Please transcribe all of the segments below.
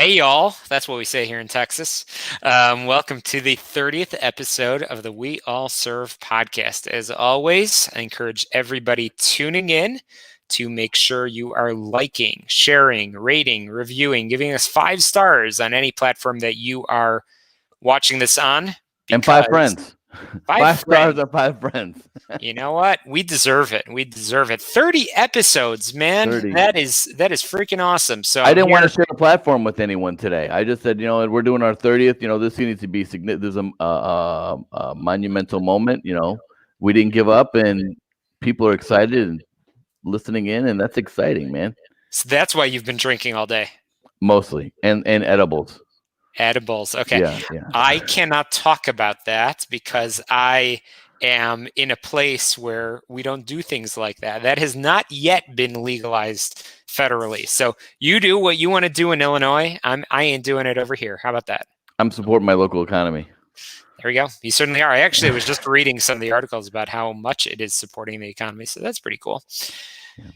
Hey, y'all. That's what we say here in Texas. Welcome to the 30th episode of the We All Serve podcast. As always, I encourage everybody tuning in to make sure you are liking, sharing, rating, reviewing, giving us 5 stars on any platform that you are watching this on. And 5 friends. 5 stars or 5 friends. You know what? We deserve it. We deserve it. 30 episodes, man. 30. That is freaking awesome. So I didn't want to share a platform with anyone today. I just said, we're doing our 30th. This needs to be significant. There's a monumental moment. We didn't give up, and people are excited and listening in, and that's exciting, man. So that's why you've been drinking all day. Mostly, and edibles. Edibles. Okay. Yeah. I cannot talk about that because I am in a place where we don't do things like that. That has not yet been legalized federally. So you do what you want to do in Illinois. I ain't doing it over here. How about that? I'm supporting my local economy. There we go. You certainly are. I actually was just reading some of the articles about how much it is supporting the economy. So that's pretty cool. Yeah.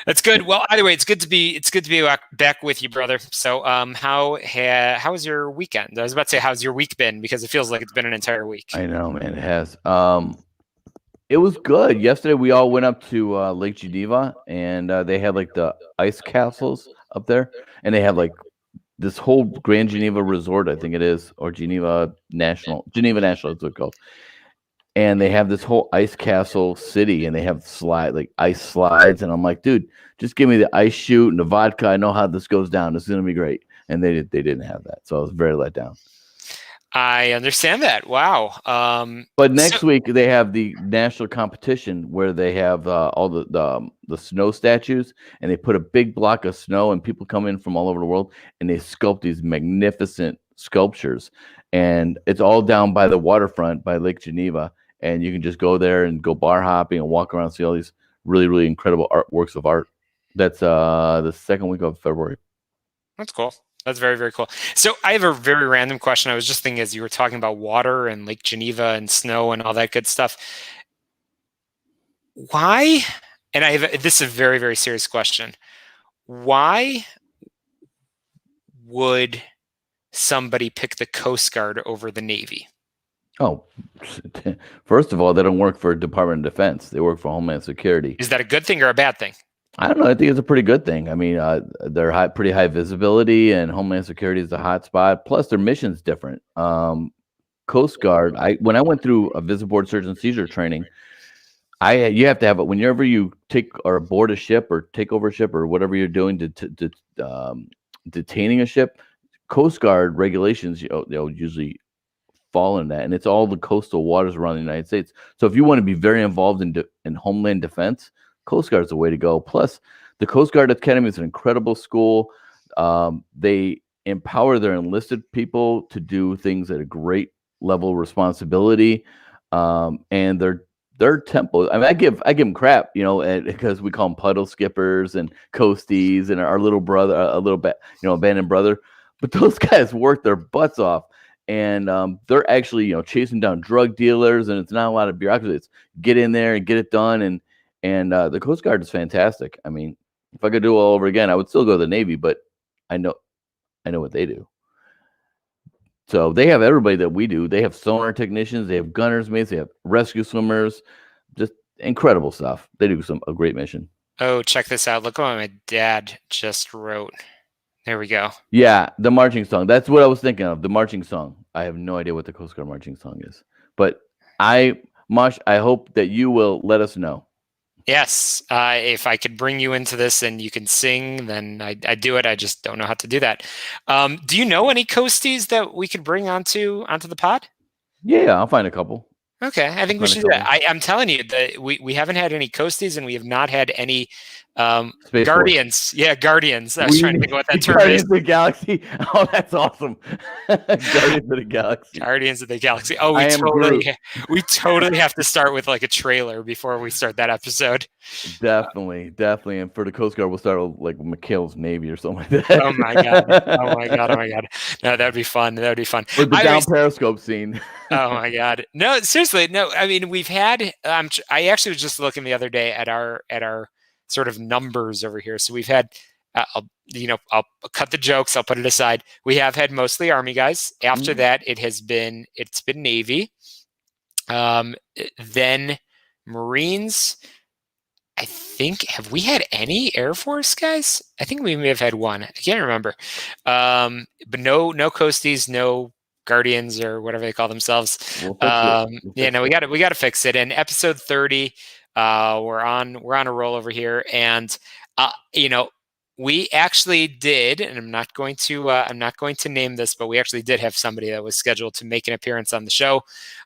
That's good. Well, either way, it's good to be back with you, brother. So, how was your weekend? I was about to say, how's your week been? Because it feels like it's been an entire week. I know, man. It has. It was good. Yesterday, we all went up to Lake Geneva, and they had like the ice castles up there, and they have like this whole Grand Geneva Resort, I think it is, or Geneva National is what it's called. And they have this whole ice castle city, and they have ice slides. And I'm like, dude, just give me the ice chute and the vodka. I know how this goes down. It's going to be great. And they didn't have that. So I was very let down. I understand that. Wow. But next week they have the national competition where they have all the snow statues, and they put a big block of snow, and people come in from all over the world, and they sculpt these magnificent sculptures. And it's all down by the waterfront by Lake Geneva. And you can just go there and go bar hopping and walk around and see all these really, really incredible works of art. That's the second week of February. That's cool. That's very, very cool. So I have a very random question. I was just thinking as you were talking about water and Lake Geneva and snow and all that good stuff. Why? And this is a very, very serious question. Why would somebody pick the Coast Guard over the Navy? Oh, first of all, they don't work for Department of Defense. They work for Homeland Security. Is that a good thing or a bad thing? I don't know. I think it's a pretty good thing. I mean, they're pretty high visibility, and Homeland Security is the hot spot. Plus, their mission's different. Coast Guard. When I went through a visit board search and seizure training, you have to have it whenever you take or board a ship or take over a ship or whatever you're doing detaining a ship. Coast Guard regulations, they'll usually fall in that, and it's all the coastal waters around the United States. So if you want to be very involved in homeland defense, Coast Guard is the way to go. Plus, the Coast Guard Academy is an incredible school. They empower their enlisted people to do things at a great level of responsibility, and their tempo. I mean, I give them crap, because we call them puddle skippers and Costies and our little brother, abandoned brother. But those guys work their butts off. And they're actually, chasing down drug dealers, and it's not a lot of bureaucracy. It's get in there and get it done. And the Coast Guard is fantastic. I mean, if I could do it all over again, I would still go to the Navy, but I know what they do. So they have everybody that we do. They have sonar technicians, they have gunners mates, they have rescue swimmers, just incredible stuff. They do a great mission. Oh, check this out. Look what my dad just wrote. There we go. Yeah, the marching song. That's what I was thinking of, the marching song. I have no idea what the Coast Guard marching song is. But I hope that you will let us know. Yes. If I could bring you into this and you can sing, then I'd do it. I just don't know how to do that. Do you know any Coasties that we could bring onto the pod? Yeah, I'll find a couple. Okay, I think we should do that. I'm telling you that we haven't had any Coasties, and we have not had any Guardians. Yeah, Guardians. I was trying to think what that term Guardians is. of the Galaxy. Oh, that's awesome. Guardians of the Galaxy. Guardians of the Galaxy. Oh, we totally have to start with like a trailer before we start that episode. Definitely. And for the Coast Guard, we'll start with like McHale's Navy or something like that. Oh my god. No, that'd be fun. Or the down periscope scene. Oh my god. No, seriously. No, I mean, we've had. I actually was just looking the other day at our sort of numbers over here. So we've had I'll cut the jokes. I'll put it aside. We have had mostly Army guys. After that, it's been Navy, then Marines. I think, have we had any Air Force guys? I think we may have had one. I can't remember. But no Costies, no Guardians or whatever they call themselves. We'll fix it. We got to fix it. And episode 30, we're on a roll over here, and we actually did, and I'm not going to name this, but we actually did have somebody that was scheduled to make an appearance on the show.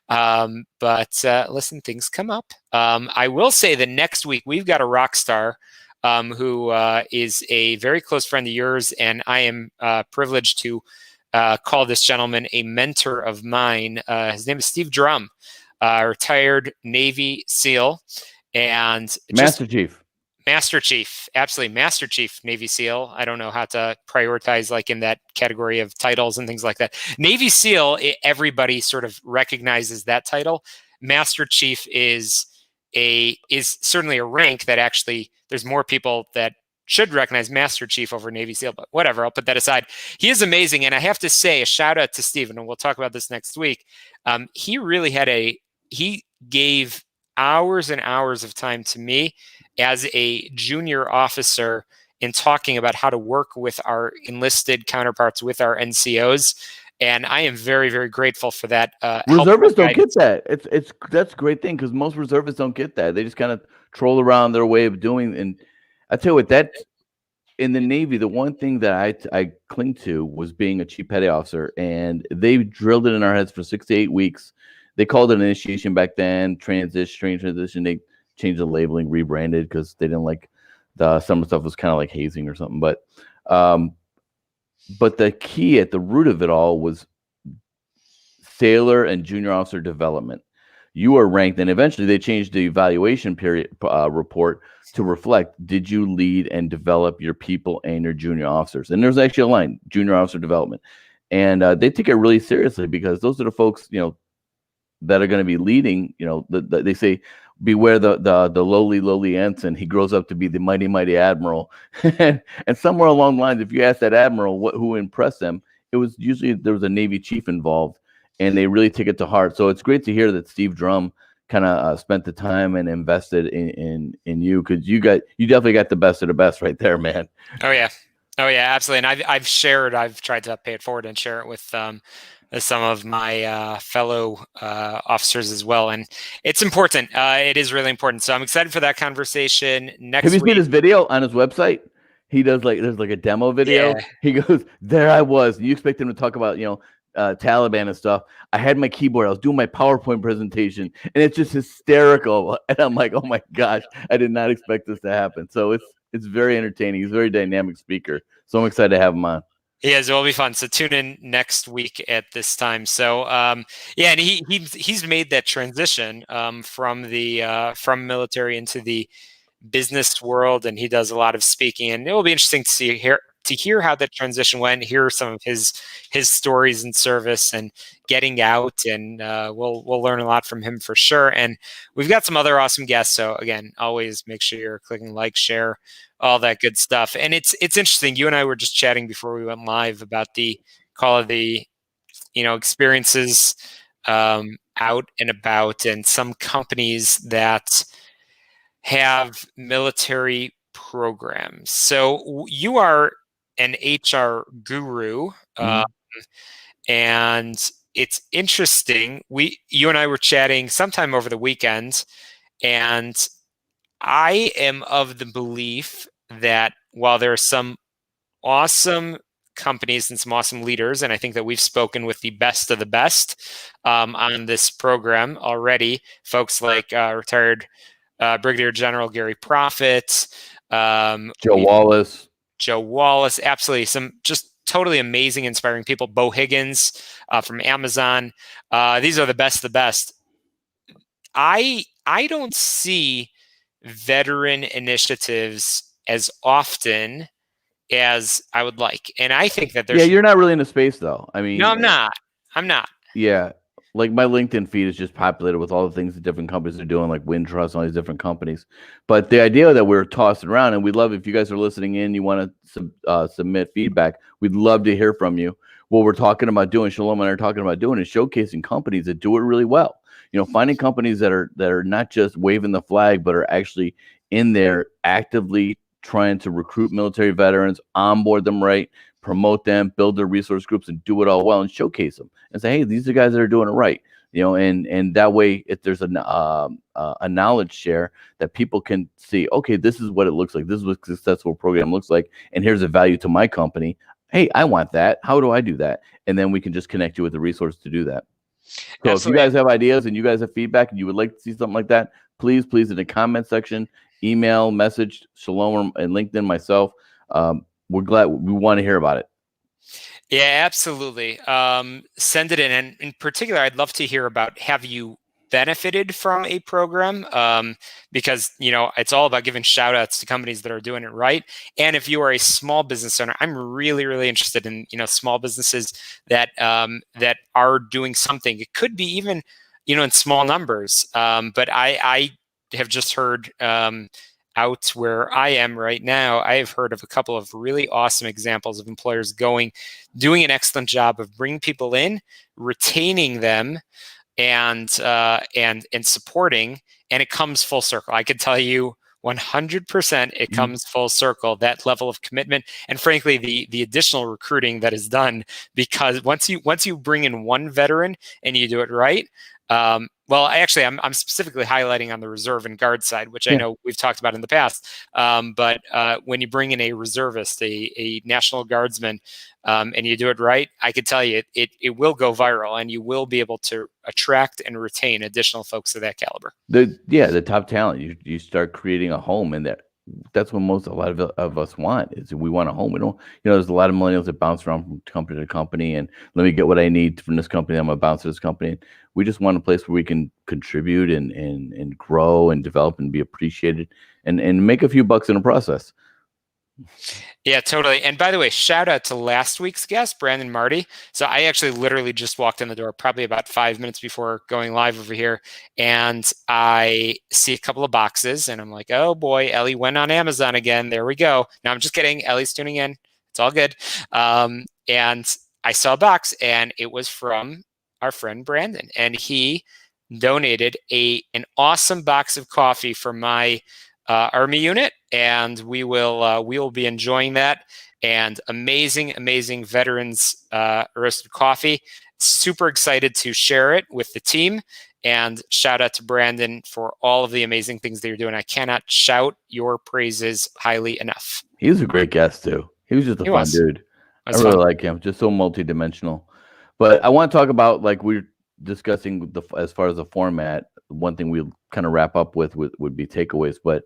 But listen, things come up. I will say that next week we've got a rock star who is a very close friend of yours, and I am privileged to call this gentleman a mentor of mine. His name is Steve Drumm, retired Navy SEAL, and Master Chief, absolutely Master Chief Navy SEAL. I don't know how to prioritize like in that category of titles and things like that. Navy SEAL, everybody sort of recognizes that title. Master Chief is certainly a rank that actually there's more people that should recognize Master Chief over Navy SEAL, but whatever, I'll put that aside. He is amazing, and I have to say a shout out to Stephen, and we'll talk about this next week. He really he gave hours and hours of time to me as a junior officer in talking about how to work with our enlisted counterparts, with our NCOs. And I am very, very grateful for that. Reservists don't get that. That's a great thing, because most reservists don't get that. They just kind of troll around their way of doing. And I tell you what, that in the Navy, the one thing that I cling to was being a chief petty officer, and they drilled it in our heads for 6 to 8 weeks. They called it initiation back then, transition. They changed the labeling, rebranded, because they didn't like some stuff was kind of like hazing or something. But the key at the root of it all was sailor and junior officer development. You are ranked, and eventually they changed the evaluation period report to reflect, did you lead and develop your people and your junior officers? And there's actually a line, junior officer development. And they take it really seriously, because those are the folks, that are going to be leading. They say, beware the lowly ensign. He grows up to be the mighty admiral. And somewhere along the lines, if you ask that admiral who impressed them, it was usually there was a Navy chief involved, and they really take it to heart. So it's great to hear that Steve Drumm kind of spent the time and invested in you, because you definitely got the best of the best right there, man. Oh yeah, absolutely. And I've tried to pay it forward and share it with some of my fellow officers as well, and it's important. It is really important. So I'm excited for that conversation next week. Have you seen his video on his website? He does there's a demo video. Yeah. He goes, there I was. You expect him to talk about Taliban and stuff. I had my keyboard. I was doing my PowerPoint presentation, and it's just hysterical. And I'm like, oh my gosh, I did not expect this to happen. So it's very entertaining. He's a very dynamic speaker. So I'm excited to have him on. Yeah, so it'll be fun. So tune in next week at this time. So and he's made that transition from military into the business world, and he does a lot of speaking. And it will be interesting to hear how that transition went. Hear some of his stories in service and getting out, and we'll learn a lot from him for sure. And we've got some other awesome guests. So again, always make sure you're clicking like, share, all that good stuff. And it's interesting. You and I were just chatting before we went live about the call of the experiences out and about, and some companies that have military programs. So you are an HR guru, and it's interesting. You and I were chatting sometime over the weekend, and I am of the belief that while there are some awesome companies and some awesome leaders, and I think that we've spoken with the best of the best on this program already, folks like retired Brigadier General Gary Proffitt, Joe Wallace, absolutely, some just totally amazing, inspiring people. Bo Higgins from Amazon. These are the best of the best. I don't see veteran initiatives as often as I would like, and I think that there's you're not really in the space though. I mean, no, I'm not. Yeah, like my LinkedIn feed is just populated with all the things that different companies are doing, like Wind Trust and all these different companies. But the idea that we're tossing around, and we'd love if you guys are listening in, you want to submit feedback, we'd love to hear from you. What we're talking about doing, Shalom and I are talking about doing, is showcasing companies that do it really well. Finding companies that are not just waving the flag, but are actually in there actively trying to recruit military veterans, onboard them right, promote them, build their resource groups, and do it all well and showcase them and say, hey, these are guys that are doing it right. And that way, if there's a knowledge share that people can see, okay, this is what it looks like. This is what a successful program looks like. And here's a value to my company. Hey, I want that. How do I do that? And then we can just connect you with the resource to do that. So Absolutely. If you guys have ideas and you guys have feedback and you would like to see something like that, please in the comment section, email, message Shalom and LinkedIn, myself. We're glad. We want to hear about it. Yeah, absolutely. Send it in. And in particular, I'd love to hear about, have you benefited from a program? Because, it's all about giving shout outs to companies that are doing it right. And if you are a small business owner, I'm really, really interested in, small businesses that are doing something. It could be even, in small numbers. But I have just heard, out where I am right now, I have heard of a couple of really awesome examples of employers doing an excellent job of bringing people in, retaining them, and supporting, and it comes full circle. I can tell you 100% it comes full circle, that level of commitment, and frankly the additional recruiting that is done, because once you bring in one veteran and you do it right, well, actually, I'm specifically highlighting on the reserve and guard side, which I know we've talked about in the past. But when you bring in a reservist, a National Guardsman, and you do it right, I could tell you it will go viral, and you will be able to attract and retain additional folks of that caliber. The top talent. You start creating a home, and that's what a lot of us want, is we want a home. We don't, there's a lot of millennials that bounce around from company to company, and let me get what I need from this company, I'm gonna bounce to this company. We just want a place where we can contribute and grow and develop and be appreciated and make a few bucks in the process. Yeah, totally. And by the way, shout out to last week's guest, Brandon Marty. So I actually literally just walked in the door probably about 5 minutes before going live over here, and I see a couple of boxes, and I'm like, oh boy, Ellie went on Amazon again. There we go. No, I'm just kidding. Ellie's tuning in. It's all good. And I saw a box, and it was from our friend Brandon, and he donated an awesome box of coffee for my Army unit, and we will be enjoying that, and amazing veterans roasted coffee. Super excited to share it with the team, and shout out to Brandon for all of the amazing things that you're doing. I cannot shout your praises highly enough. He was a great guest too. He was just a fun dude. I really like him. Just so multidimensional. But I want to talk about, like we're discussing, as far as the format, one thing we'll kind of wrap up with would be takeaways. But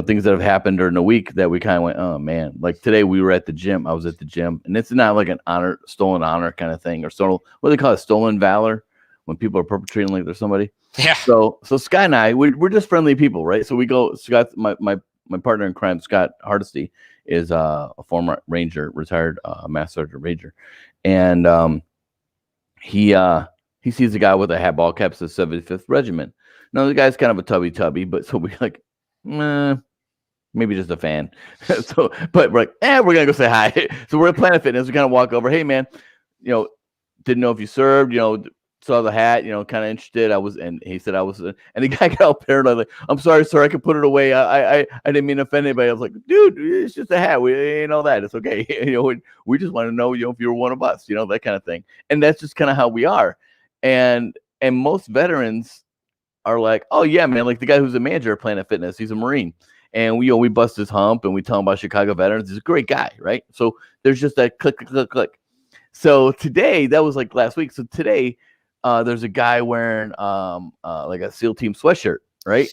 things that have happened during the week that we kind of went, oh man, like today we were at the gym. I was at the gym, and it's not like an stolen honor kind of thing, or stolen, what do they call it, stolen valor, when people are perpetrating like they're somebody. Yeah. So Scott and I, we're just friendly people, right? So we go. Scott, my partner in crime, Scott Hardesty, is a former Ranger, retired Master Sergeant Ranger, and he sees a guy with a hat, ball caps, the 75th Regiment. Now the guy's kind of a tubby, but so we like, maybe just a fan. But we're like, we're gonna go say hi. So we're at Planet Fitness. We kind of walk over. Hey man, didn't know if you served. Saw the hat. Kind of interested. And he said I was. And the guy got all paranoid. Like, I'm sorry, sir. I can put it away. I didn't mean to offend anybody. I was like, dude, it's just a hat. We ain't all that. It's okay. We just want to know, if you're one of us. That kind of thing. And that's just kind of how we are. And most veterans are like, oh yeah, man. Like the guy who's a manager at Planet Fitness. He's a Marine. And we bust his hump, and we tell him about Chicago veterans. He's a great guy, right? So there's just that click. So today, that was like last week. So today, there's a guy wearing like a SEAL team sweatshirt, right?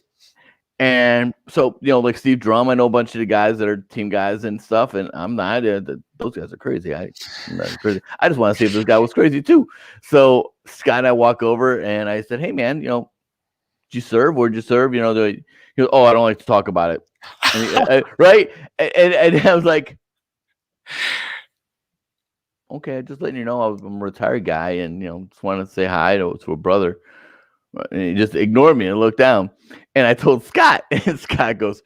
And so like Steve Drumm, I know a bunch of the guys that are team guys and stuff, and I'm not. Those guys are crazy. I'm not crazy. I just want to see if this guy was crazy too. So Scott and I walk over, and I said, "Hey man, did you serve? Where'd you serve?" He goes, "Oh, I don't like to talk about it." Right? And I was like, okay, just letting you know I'm a retired guy, and just wanted to say hi to a brother. And he just ignored me and looked down. And I told Scott, and Scott goes,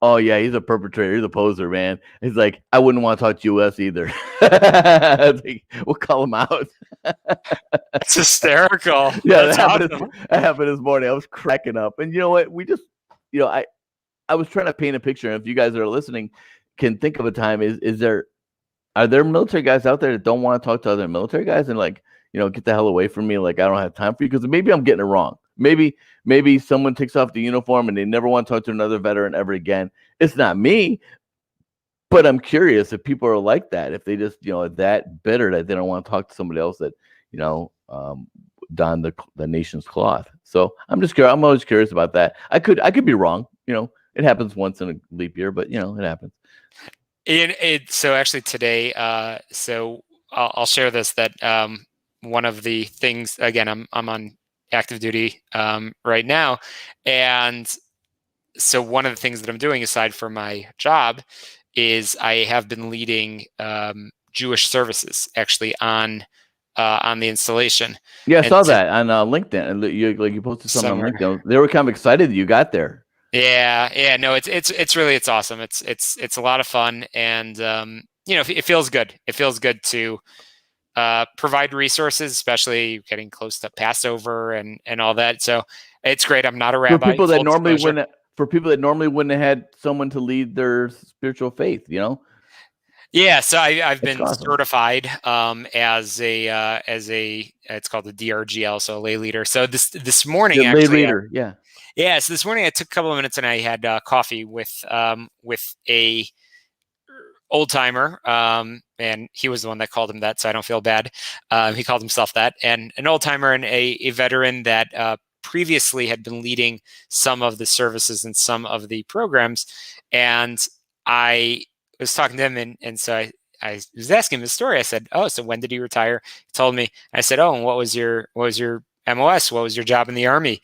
"Oh yeah, he's a perpetrator. He's a poser, man." He's like, "I wouldn't want to talk to us either." I was like, we'll call him out. It's hysterical. Yeah, That's awesome. that happened this morning. I was cracking up, and you know what? We just, I was trying to paint a picture. If you guys that are listening can think of a time, are there military guys out there that don't want to talk to other military guys and get the hell away from me? Like, I don't have time for you, because maybe I'm getting it wrong. Maybe someone takes off the uniform and they never want to talk to another veteran ever again. It's not me, but I'm curious if people are like that, if they just, are that bitter that they don't want to talk to somebody else that, donned the nation's cloth. So I'm just curious. I'm always curious about that. I could be wrong. It happens once in a leap year, but it happens. So actually today, so I'll share this, that one of the things, again, I'm on active duty right now, and so one of the things that I'm doing aside from my job is I have been leading Jewish services actually on the installation. Yeah, I saw that on LinkedIn. You posted something on LinkedIn. They were kind of excited that you got there. Yeah. No, it's awesome. It's a lot of fun, and it feels good. It feels good to provide resources, especially getting close to Passover and all that. So it's great. I'm not a rabbi. For people that normally wouldn't have had someone to lead their spiritual faith, Yeah, so I've been awesome. certified as a it's called the DRGL, so a lay leader. So this morning, lay leader, yeah. So this morning I took a couple of minutes and I had coffee with a old timer, and he was the one that called him that, so I don't feel bad. He called himself that, and an old timer and a veteran that previously had been leading some of the services and some of the programs, and I was talking to him, and so I was asking him his story. I said, "Oh, so when did he retire?" He told me. I said, "Oh, and what was your MOS? What was your job in the Army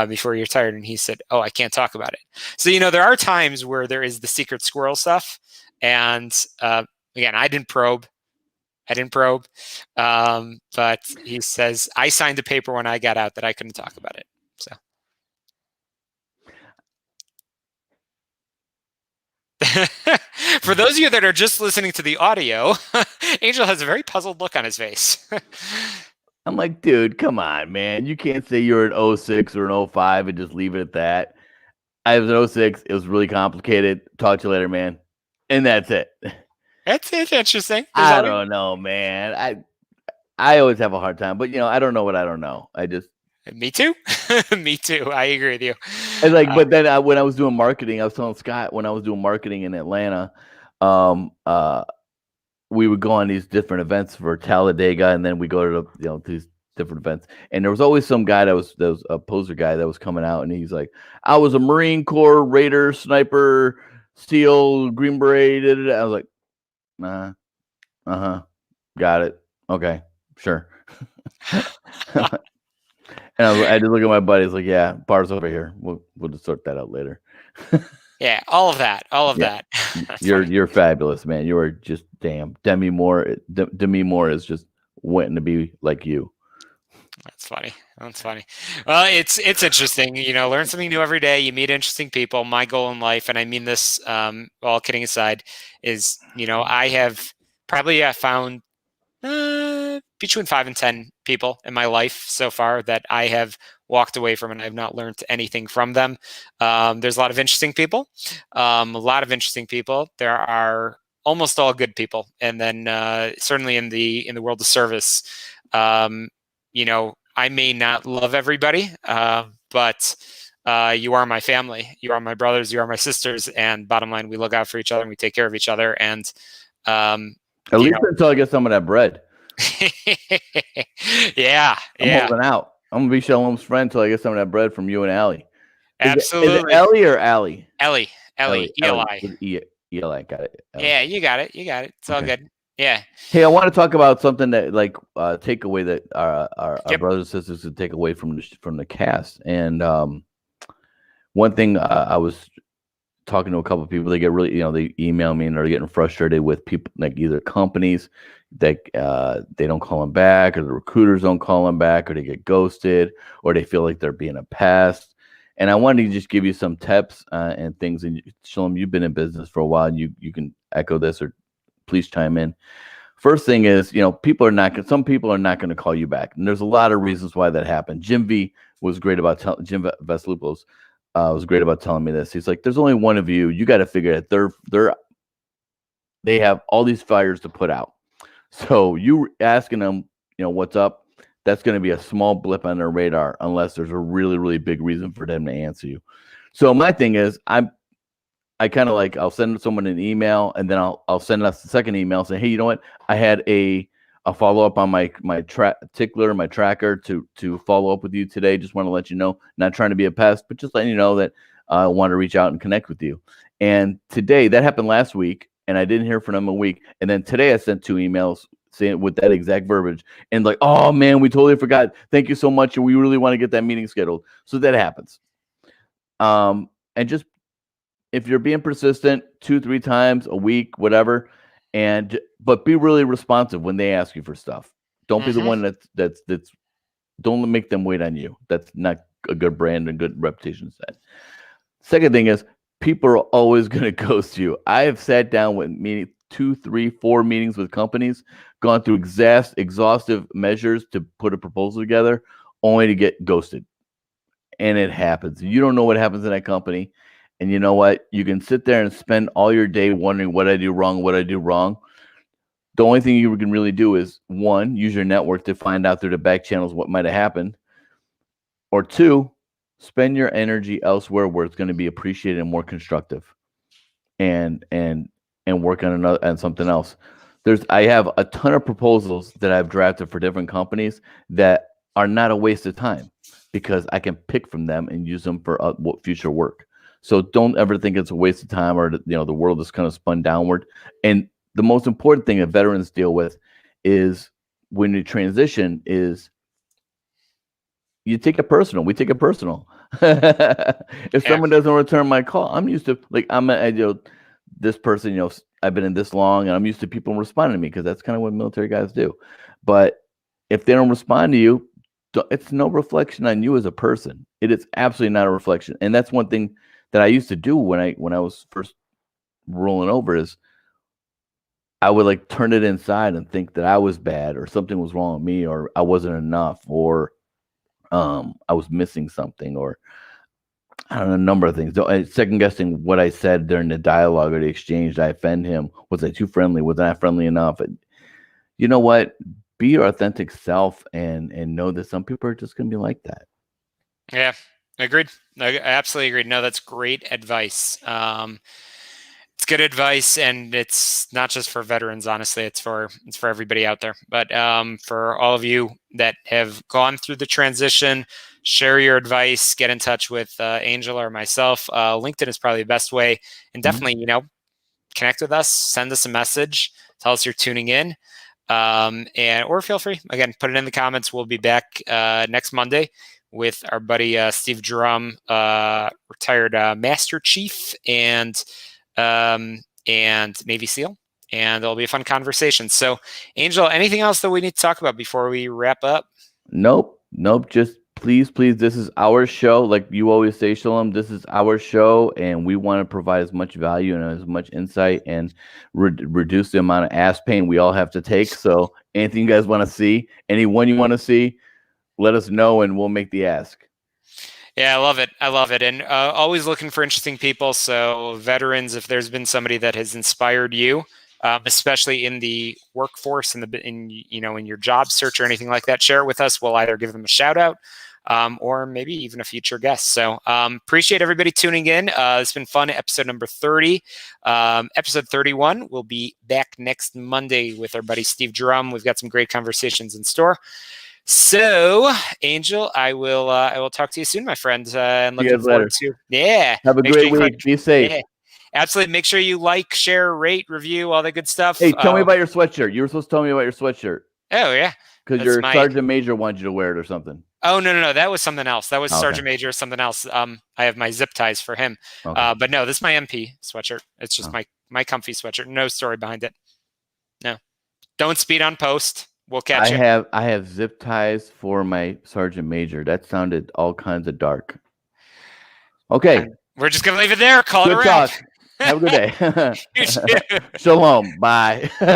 before you retired?" And he said, "Oh, I can't talk about it." So there are times where there is the secret squirrel stuff, and again, I didn't probe. But he says I signed a paper when I got out that I couldn't talk about it. So. For those of you that are just listening to the audio, Angel has a very puzzled look on his face. I'm like, dude, come on, man. You can't say you're an 06 or an 05 and just leave it at that. I was an 06. It was really complicated. Talk to you later, man. And that's it. It's interesting. I don't know, man. I always have a hard time, but I don't know what I don't know. Me too. Me too. I agree with you. And but then when I was doing marketing, I was telling Scott, when I was doing marketing in Atlanta, we would go on these different events for Talladega, and then we go to these different events. And there was always some guy that was a poser guy that was coming out, and he's like, "I was a Marine Corps Raider, sniper, SEAL, Green Beret." I was like, got it. Okay, sure. And I had to look at my buddies like, yeah, bar's over here. We'll just sort that out later. Yeah, all of that. You're fabulous, man. You are just damn. Demi Moore is just wanting to be like you. That's funny. Well, it's interesting. Learn something new every day. You meet interesting people. My goal in life, and I mean this, all kidding aside, is I have probably found between 5 and 10 people in my life so far that I have walked away from, and I've not learned anything from them. There's a lot of interesting people. There are almost all good people, and then certainly in the world of service, I may not love everybody, but you are my family. You are my brothers. You are my sisters. And bottom line, we look out for each other and we take care of each other. And at least until I get some of that bread. Yeah. I'm holding out. I'm gonna be Shalom's friend until I get some of that bread from you and Allie. Absolutely. Is it Ellie or Allie? Ellie. Eli. Eli. Got it. Ellie. Yeah, you got it. It's all good. Yeah. Hey, I want to talk about something that takeaway that our brothers and sisters could take away from the cast. And one thing I was talking to a couple of people. They get really, they email me and they're getting frustrated with people, like either companies that they don't call them back, or the recruiters don't call them back, or they get ghosted, or they feel like they're being a pest. And I wanted to just give you some tips and things. And Shalom, you've been in business for a while, and you can echo this, or please chime in. First thing is, some people are not going to call you back. And there's a lot of reasons why that happened. Jim Veslupos was great about telling me this. He's like, there's only one of you. You got to figure it. They have all these fires to put out. So you asking them, what's up, that's going to be a small blip on their radar unless there's a really, really big reason for them to answer you. So my thing is, I kind of like, I'll send someone an email, and then I'll send us the second email saying, hey, you know what? I had a follow up on my tickler, my tracker to follow up with you today. Just want to let you know, not trying to be a pest, but just letting you know that I want to reach out and connect with you. And today, that happened last week, and I didn't hear from them a week. And then today I sent 2 emails saying with that exact verbiage, and like, oh man, we totally forgot. Thank you so much. And we really want to get that meeting scheduled. So that happens. And just, if you're being persistent 2-3 times a week, whatever, but be really responsive when they ask you for stuff. Don't be the one that's don't make them wait on you. That's not a good brand and good reputation set. Second thing is, people are always going to ghost you. I have sat down with 2, 3, 4 meetings with companies, gone through exhaustive measures to put a proposal together, only to get ghosted. And it happens. You don't know what happens in that company. And you know what? You can sit there and spend all your day wondering what I do wrong. The only thing you can really do is, 1, use your network to find out through the back channels what might have happened. Or 2, spend your energy elsewhere where it's going to be appreciated and more constructive, and work on something else. I have a ton of proposals that I've drafted for different companies that are not a waste of time, because I can pick from them and use them for future work. So don't ever think it's a waste of time, or the world is kind of spun downward. And the most important thing that veterans deal with is, when you transition, is you take it personal. We take it personal. If someone doesn't return my call, I'm used to, like, this person, I've been in this long, and I'm used to people responding to me, because that's kind of what military guys do. But if they don't respond to you, it's no reflection on you as a person. It is absolutely not a reflection. And that's one thing that I used to do when I was first rolling over, is I would like turn it inside and think that I was bad, or something was wrong with me, or I wasn't enough, or I was missing something, or I don't know, a number of things. Second guessing what I said during the dialogue or the exchange. Did I offend him? Was I too friendly? Was I not friendly enough? And you know what? Be your authentic self, and know that some people are just going to be like that. Yeah, agreed. I absolutely agreed. No, that's great advice. It's good advice, and it's not just for veterans. Honestly, it's for everybody out there. But for all of you that have gone through the transition, share your advice. Get in touch with Angel or myself. LinkedIn is probably the best way, and definitely, connect with us. Send us a message. Tell us you're tuning in. Or feel free, again, put it in the comments. We'll be back next Monday with our buddy Steve Drumm, retired Master Chief and Navy SEAL, and it'll be a fun conversation. So, Angel, anything else that we need to talk about before we wrap up? Nope. Just please, this is our show. Like you always say, Shalom, this is our show, and we want to provide as much value and as much insight, and reduce the amount of ass pain we all have to take. So anything you guys want to see, anyone you want to see, let us know, and we'll make the ask. Yeah, I love it. And always looking for interesting people. So veterans, if there's been somebody that has inspired you, especially in the workforce, in your job search or anything like that, share it with us. We'll either give them a shout out, or maybe even a future guest. So appreciate everybody tuning in. It's been fun. Episode number 30. Episode 31 will be back next Monday with our buddy Steve Drumm. We've got some great conversations in store. So, Angel, I will talk to you soon, my friend. And looking forward to Have a great week. Be safe. Yeah, absolutely. Make sure you like, share, rate, review, all that good stuff. Hey, tell me about your sweatshirt. You were supposed to tell me about your sweatshirt. Oh yeah, because your sergeant major wanted you to wear it or something. Oh, no, that was something else. That was Okay. Sergeant Major, something else. I have my zip ties for him. Okay. But no, this is my MP sweatshirt. It's just Oh. my comfy sweatshirt. No story behind it. No. Don't speed on post. We'll catch you. I have zip ties for my Sergeant Major. That sounded all kinds of dark. Okay. And we're just gonna leave it there. Call it a Good wrap. talk. Have a good day. You too. Shalom. Bye.